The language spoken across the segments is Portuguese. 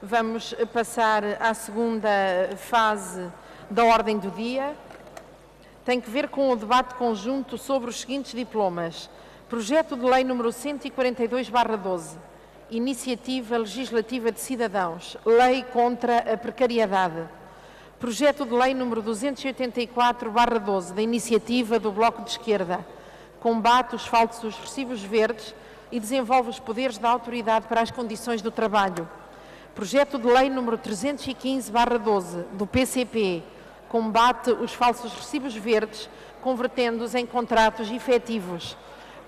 Vamos passar à segunda fase da ordem do dia. Tem que ver com o debate conjunto sobre os seguintes diplomas. Projeto de Lei número 142/12, Iniciativa Legislativa de Cidadãos, Lei contra a Precariedade. Projeto de Lei número 284/12, da Iniciativa do Bloco de Esquerda, combate os falsos recibos verdes e desenvolve os poderes da autoridade para as condições do trabalho. Projeto de Lei número 315/12, do PCP, combate os falsos recibos verdes, convertendo-os em contratos efetivos.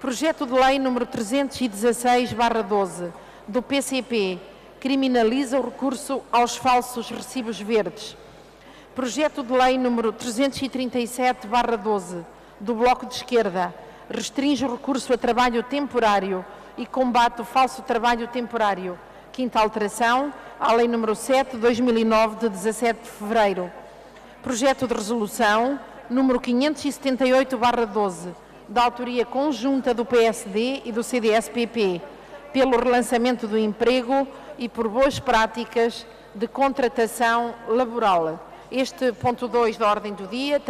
Projeto de Lei número 316/12, do PCP, criminaliza o recurso aos falsos recibos verdes. Projeto de Lei número 337/12, do Bloco de Esquerda, restringe o recurso a trabalho temporário e combate o falso trabalho temporário. Quinta alteração à Lei número 7/2009, de 17 de fevereiro. Projeto de resolução número 578/12, da autoria conjunta do PSD e do CDS-PP, pelo relançamento do emprego e por boas práticas de contratação laboral. Este ponto 2 da ordem do dia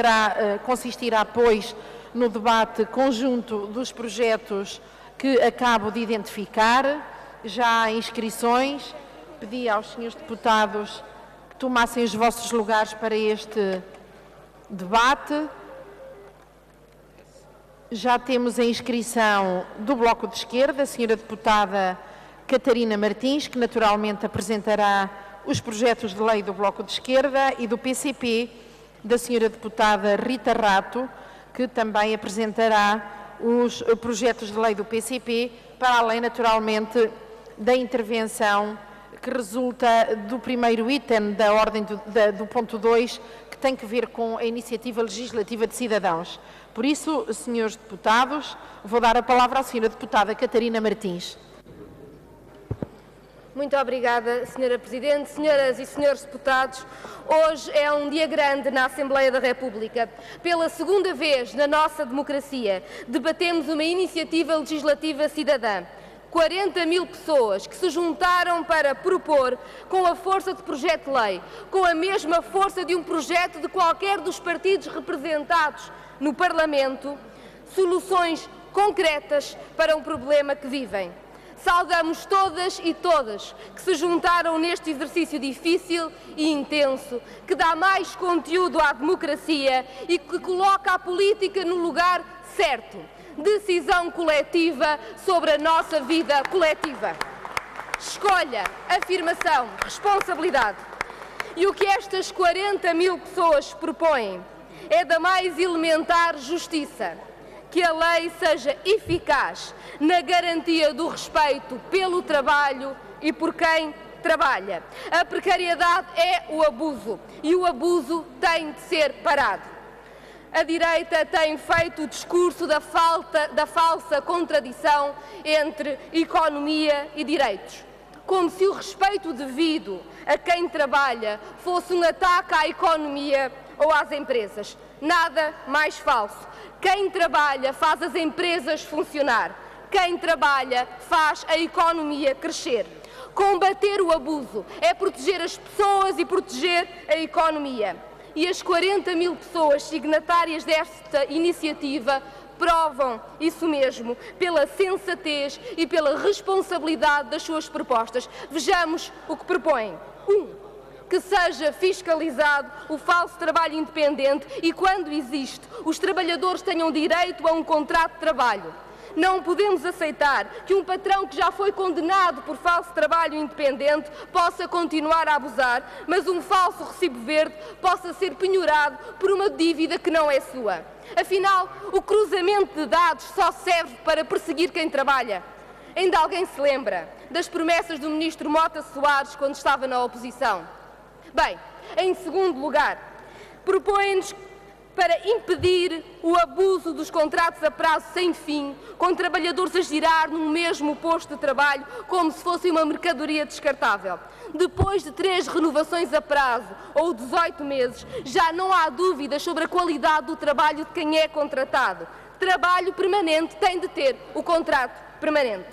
consistirá, pois, no debate conjunto dos projetos que acabo de identificar. Já há inscrições. Pedi aos senhores deputados que tomassem os vossos lugares para este debate. Já temos a inscrição do Bloco de Esquerda, a senhora deputada Catarina Martins, que naturalmente apresentará os projetos de lei do Bloco de Esquerda, e do PCP, da senhora deputada Rita Rato, que também apresentará os projetos de lei do PCP, para além, naturalmente, da intervenção que resulta do primeiro item da ordem do ponto 2, que tem que ver com a Iniciativa Legislativa de Cidadãos. Por isso, senhores deputados, vou dar a palavra à senhora deputada Catarina Martins. Muito obrigada, Senhora Presidente. Senhoras e senhores deputados, hoje é um dia grande na Assembleia da República. Pela segunda vez na nossa democracia, debatemos uma iniciativa legislativa cidadã. 40 mil pessoas que se juntaram para propor, com a força de projeto de lei, com a mesma força de um projeto de qualquer dos partidos representados no Parlamento, soluções concretas para um problema que vivem. Saudamos todas e todas que se juntaram neste exercício difícil e intenso, que dá mais conteúdo à democracia e que coloca a política no lugar certo. Decisão coletiva sobre a nossa vida coletiva. Escolha, afirmação, responsabilidade. E o que estas 40 mil pessoas propõem é da mais elementar justiça. Que a lei seja eficaz na garantia do respeito pelo trabalho e por quem trabalha. A precariedade é o abuso e o abuso tem de ser parado. A direita tem feito o discurso da falsa contradição entre economia e direitos, como se o respeito devido a quem trabalha fosse um ataque à economia ou às empresas. Nada mais falso. Quem trabalha faz as empresas funcionar. Quem trabalha faz a economia crescer. Combater o abuso é proteger as pessoas e proteger a economia. E as 40 mil pessoas signatárias desta iniciativa provam isso mesmo, pela sensatez e pela responsabilidade das suas propostas. Vejamos o que propõem. 1. Que seja fiscalizado o falso trabalho independente e, quando existe, os trabalhadores tenham direito a um contrato de trabalho. Não podemos aceitar que um patrão que já foi condenado por falso trabalho independente possa continuar a abusar, mas um falso recibo verde possa ser penhorado por uma dívida que não é sua. Afinal, o cruzamento de dados só serve para perseguir quem trabalha. Ainda alguém se lembra das promessas do ministro Mota Soares quando estava na oposição? Bem, em segundo lugar, propõe-nos para impedir o abuso dos contratos a prazo sem fim, com trabalhadores a girar num mesmo posto de trabalho como se fosse uma mercadoria descartável. Depois de 3 renovações a prazo ou 18 meses, já não há dúvidas sobre a qualidade do trabalho de quem é contratado. Trabalho permanente tem de ter o contrato permanente.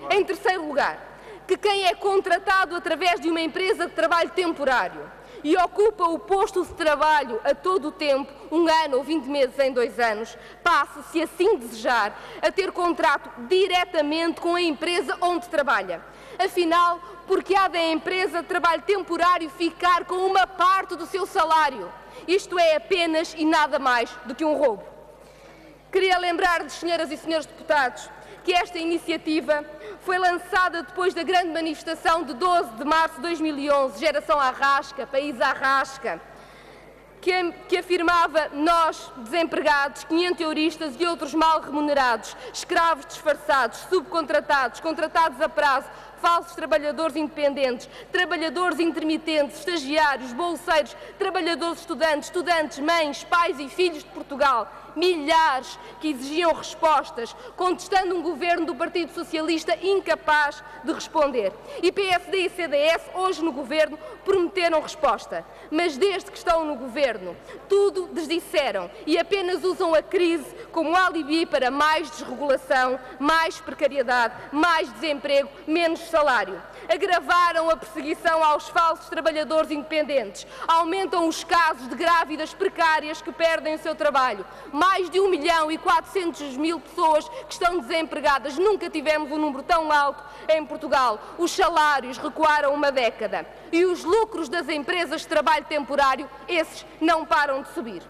Em terceiro lugar, que quem é contratado através de uma empresa de trabalho temporário e ocupa o posto de trabalho a todo o tempo, 1 ano ou 20 meses em 2 anos, passe, se assim desejar, a ter contrato diretamente com a empresa onde trabalha. Afinal, porque há da empresa de trabalho temporário ficar com uma parte do seu salário? Isto é apenas e nada mais do que um roubo. Queria lembrar-lhes, senhoras e senhores deputados, que esta iniciativa foi lançada depois da grande manifestação de 12 de março de 2011, Geração Arrasca, País Arrasca, que afirmava: nós, desempregados, quinhenteuristas e outros mal remunerados, escravos disfarçados, subcontratados, contratados a prazo, falsos trabalhadores independentes, trabalhadores intermitentes, estagiários, bolseiros, trabalhadores estudantes, mães, pais e filhos de Portugal, milhares que exigiam respostas, contestando um governo do Partido Socialista incapaz de responder. E PSD e CDS, hoje no governo, prometeram resposta, mas desde que estão no governo, tudo desdisseram e apenas usam a crise como alibi para mais desregulação, mais precariedade, mais desemprego, menos salário. Agravaram a perseguição aos falsos trabalhadores independentes, aumentam os casos de grávidas precárias que perdem o seu trabalho. Mais de 1.400.000 pessoas que estão desempregadas. Nunca tivemos um número tão alto em Portugal. Os salários recuaram uma década e os lucros das empresas de trabalho temporário, esses não param de subir.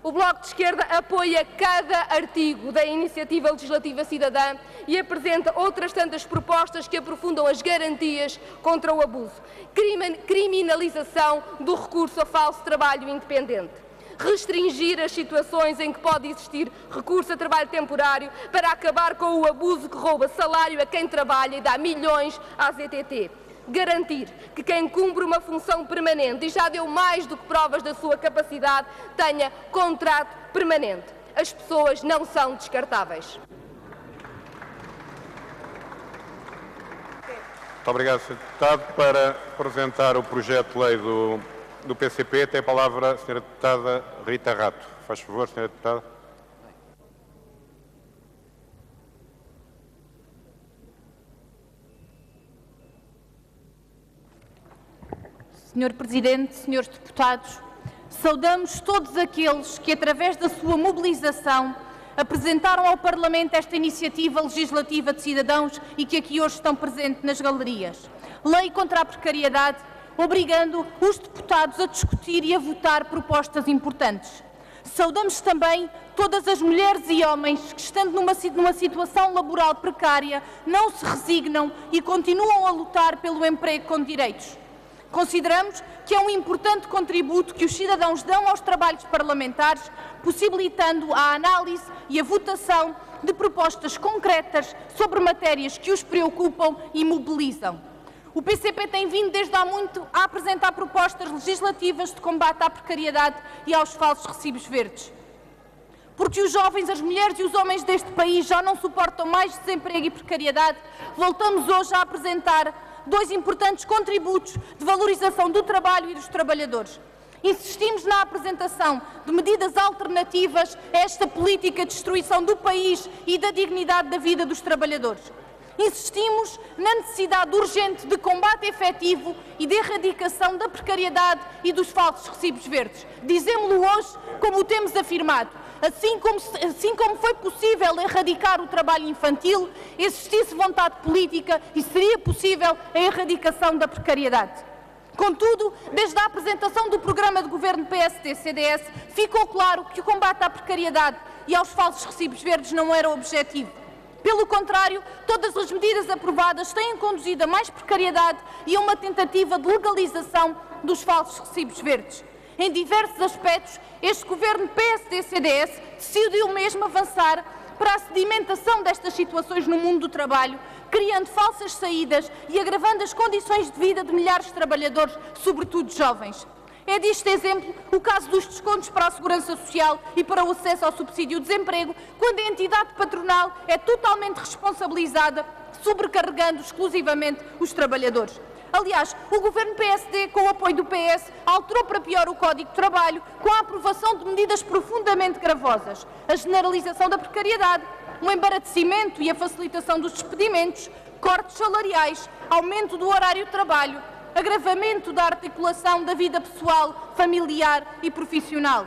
O Bloco de Esquerda apoia cada artigo da Iniciativa Legislativa Cidadã e apresenta outras tantas propostas que aprofundam as garantias contra o abuso. Criminalização do recurso a falso trabalho independente. Restringir as situações em que pode existir recurso a trabalho temporário para acabar com o abuso que rouba salário a quem trabalha e dá milhões à ZTT. Garantir que quem cumpre uma função permanente e já deu mais do que provas da sua capacidade tenha contrato permanente. As pessoas não são descartáveis. Muito obrigado, Sr. Deputado. Para apresentar o projeto de lei do PCP, tem a palavra a Sra. Deputada Rita Rato. Faz favor, Sra. Deputada. Senhor Presidente, senhores deputados, saudamos todos aqueles que, através da sua mobilização, apresentaram ao Parlamento esta iniciativa legislativa de cidadãos e que aqui hoje estão presentes nas galerias. Lei contra a precariedade, obrigando os deputados a discutir e a votar propostas importantes. Saudamos também todas as mulheres e homens que, estando numa situação laboral precária, não se resignam e continuam a lutar pelo emprego com direitos. Consideramos que é um importante contributo que os cidadãos dão aos trabalhos parlamentares, possibilitando a análise e a votação de propostas concretas sobre matérias que os preocupam e mobilizam. O PCP tem vindo desde há muito a apresentar propostas legislativas de combate à precariedade e aos falsos recibos verdes. Porque os jovens, as mulheres e os homens deste país já não suportam mais desemprego e precariedade, voltamos hoje a apresentar 2 importantes contributos de valorização do trabalho e dos trabalhadores. Insistimos na apresentação de medidas alternativas a esta política de destruição do país e da dignidade da vida dos trabalhadores. Insistimos na necessidade urgente de combate efetivo e de erradicação da precariedade e dos falsos recibos verdes. Dizemo-lo hoje como o temos afirmado. Assim como foi possível erradicar o trabalho infantil, existisse vontade política e seria possível a erradicação da precariedade. Contudo, desde a apresentação do programa de governo PSD-CDS, ficou claro que o combate à precariedade e aos falsos recibos verdes não era o objetivo. Pelo contrário, todas as medidas aprovadas têm conduzido a mais precariedade e a uma tentativa de legalização dos falsos recibos verdes. Em diversos aspectos, este governo PSD-CDS decidiu mesmo avançar para a sedimentação destas situações no mundo do trabalho, criando falsas saídas e agravando as condições de vida de milhares de trabalhadores, sobretudo jovens. É disto exemplo o caso dos descontos para a Segurança Social e para o acesso ao subsídio de desemprego, quando a entidade patronal é totalmente responsabilizada, sobrecarregando exclusivamente os trabalhadores. Aliás, o governo PSD, com o apoio do PS, alterou para pior o Código de Trabalho com a aprovação de medidas profundamente gravosas, a generalização da precariedade, o embaraçamento e a facilitação dos despedimentos, cortes salariais, aumento do horário de trabalho, agravamento da articulação da vida pessoal, familiar e profissional.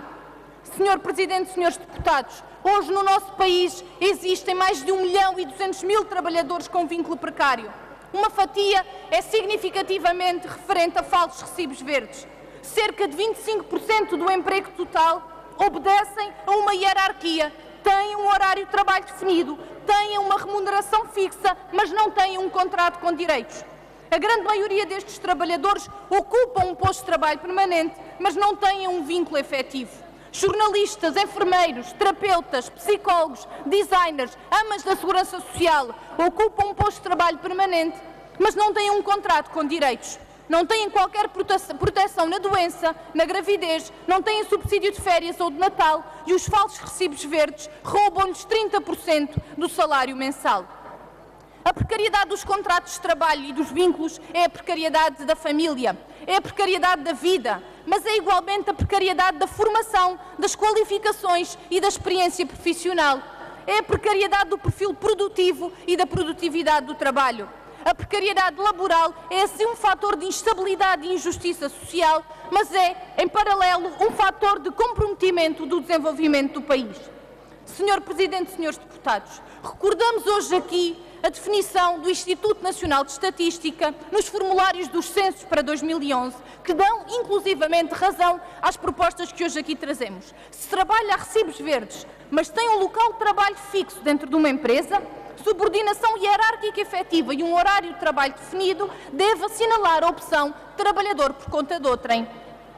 Senhor Presidente, senhores deputados, hoje no nosso país existem mais de 1.200.000 trabalhadores com vínculo precário. Uma fatia é significativamente referente a falsos recibos verdes. Cerca de 25% do emprego total obedecem a uma hierarquia, têm um horário de trabalho definido, têm uma remuneração fixa, mas não têm um contrato com direitos. A grande maioria destes trabalhadores ocupam um posto de trabalho permanente, mas não têm um vínculo efetivo. Jornalistas, enfermeiros, terapeutas, psicólogos, designers, amas da segurança social ocupam um posto de trabalho permanente, mas não têm um contrato com direitos. Não têm qualquer proteção na doença, na gravidez, não têm subsídio de férias ou de Natal e os falsos recibos verdes roubam-lhes 30% do salário mensal. A precariedade dos contratos de trabalho e dos vínculos é a precariedade da família, é a precariedade da vida, mas é igualmente a precariedade da formação, das qualificações e da experiência profissional. É a precariedade do perfil produtivo e da produtividade do trabalho. A precariedade laboral é assim um fator de instabilidade e injustiça social, mas é, em paralelo, um fator de comprometimento do desenvolvimento do país. Senhor Presidente, senhores deputados, recordamos hoje aqui a definição do Instituto Nacional de Estatística nos formulários dos censos para 2011, que dão inclusivamente razão às propostas que hoje aqui trazemos. Se trabalha a recibos verdes, mas tem um local de trabalho fixo dentro de uma empresa, subordinação hierárquica efetiva e um horário de trabalho definido, deve assinalar a opção trabalhador por conta de outrem.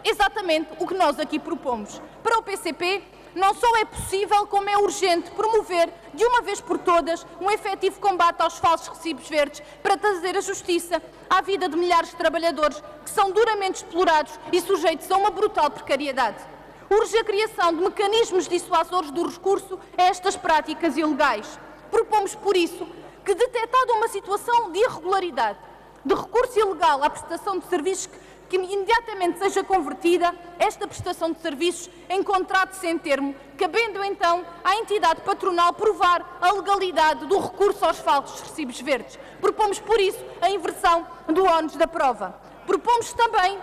Exatamente o que nós aqui propomos. Para o PCP, não só é possível, como é urgente promover, de uma vez por todas, um efetivo combate aos falsos recibos verdes para trazer a justiça à vida de milhares de trabalhadores que são duramente explorados e sujeitos a uma brutal precariedade. Urge a criação de mecanismos dissuasores do recurso a estas práticas ilegais. Propomos, por isso, que, detectada uma situação de irregularidade, de recurso ilegal à prestação de serviços, que imediatamente seja convertida esta prestação de serviços em contrato sem termo, cabendo então à entidade patronal provar a legalidade do recurso aos falsos recibos verdes. Propomos, por isso, a inversão do ónus da prova. Propomos também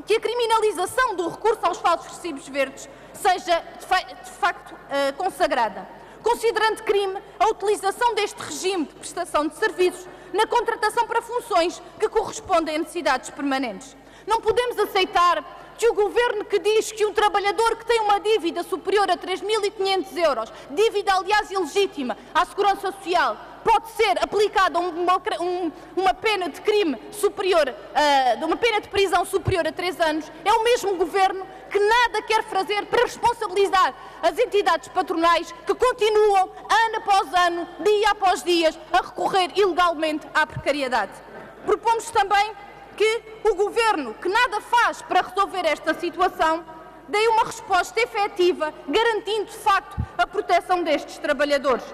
que a criminalização do recurso aos falsos recibos verdes seja, de facto, consagrada, considerando crime a utilização deste regime de prestação de serviços na contratação para funções que correspondem a necessidades permanentes. Não podemos aceitar que o Governo, que diz que um trabalhador que tem uma dívida superior a 3.500 euros, dívida aliás ilegítima à Segurança Social, pode ser aplicada uma pena de crime superior, uma pena de prisão superior a 3 anos, é o mesmo Governo que nada quer fazer para responsabilizar as entidades patronais que continuam, ano após ano, dia após dia, a recorrer ilegalmente à precariedade. Propomos também que o Governo, que nada faz para resolver esta situação, dê uma resposta efetiva, garantindo de facto a proteção destes trabalhadores.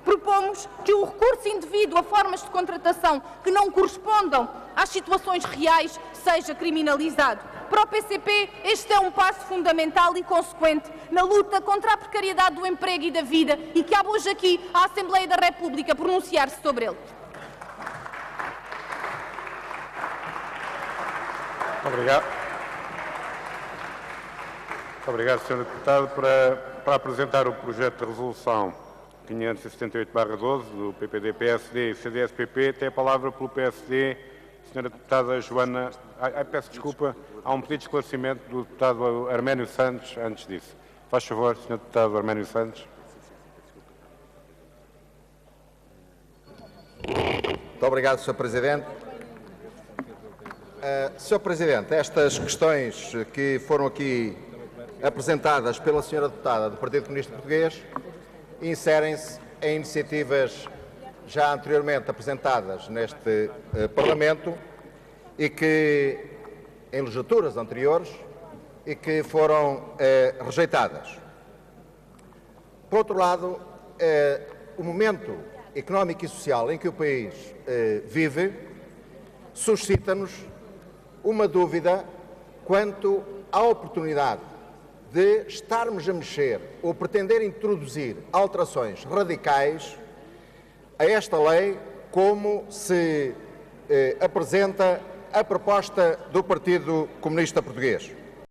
Propomos que o recurso indevido a formas de contratação que não correspondam às situações reais seja criminalizado. Para o PCP, este é um passo fundamental e consequente na luta contra a precariedade do emprego e da vida e cabe hoje aqui à Assembleia da República pronunciar-se sobre ele. Obrigado. Muito obrigado, Sr. Deputado. Para apresentar o projeto de resolução 578/12 do PPD, PSD e CDS-PP, tem a palavra pelo PSD a Sra. Deputada Joana... peço desculpa, há um pedido de esclarecimento do deputado Arménio Santos antes disso. Faz favor, Sr. Deputado Arménio Santos. Muito obrigado, Sr. Presidente. Sr. Presidente, estas questões que foram aqui apresentadas pela Sra. Deputada do Partido Comunista Português inserem-se em iniciativas já anteriormente apresentadas neste Parlamento e que, em legislaturas anteriores, e que foram rejeitadas. Por outro lado, o momento económico e social em que o país vive suscita-nos uma dúvida quanto à oportunidade de estarmos a mexer ou pretender introduzir alterações radicais a esta lei como se apresenta a proposta do Partido Comunista Português.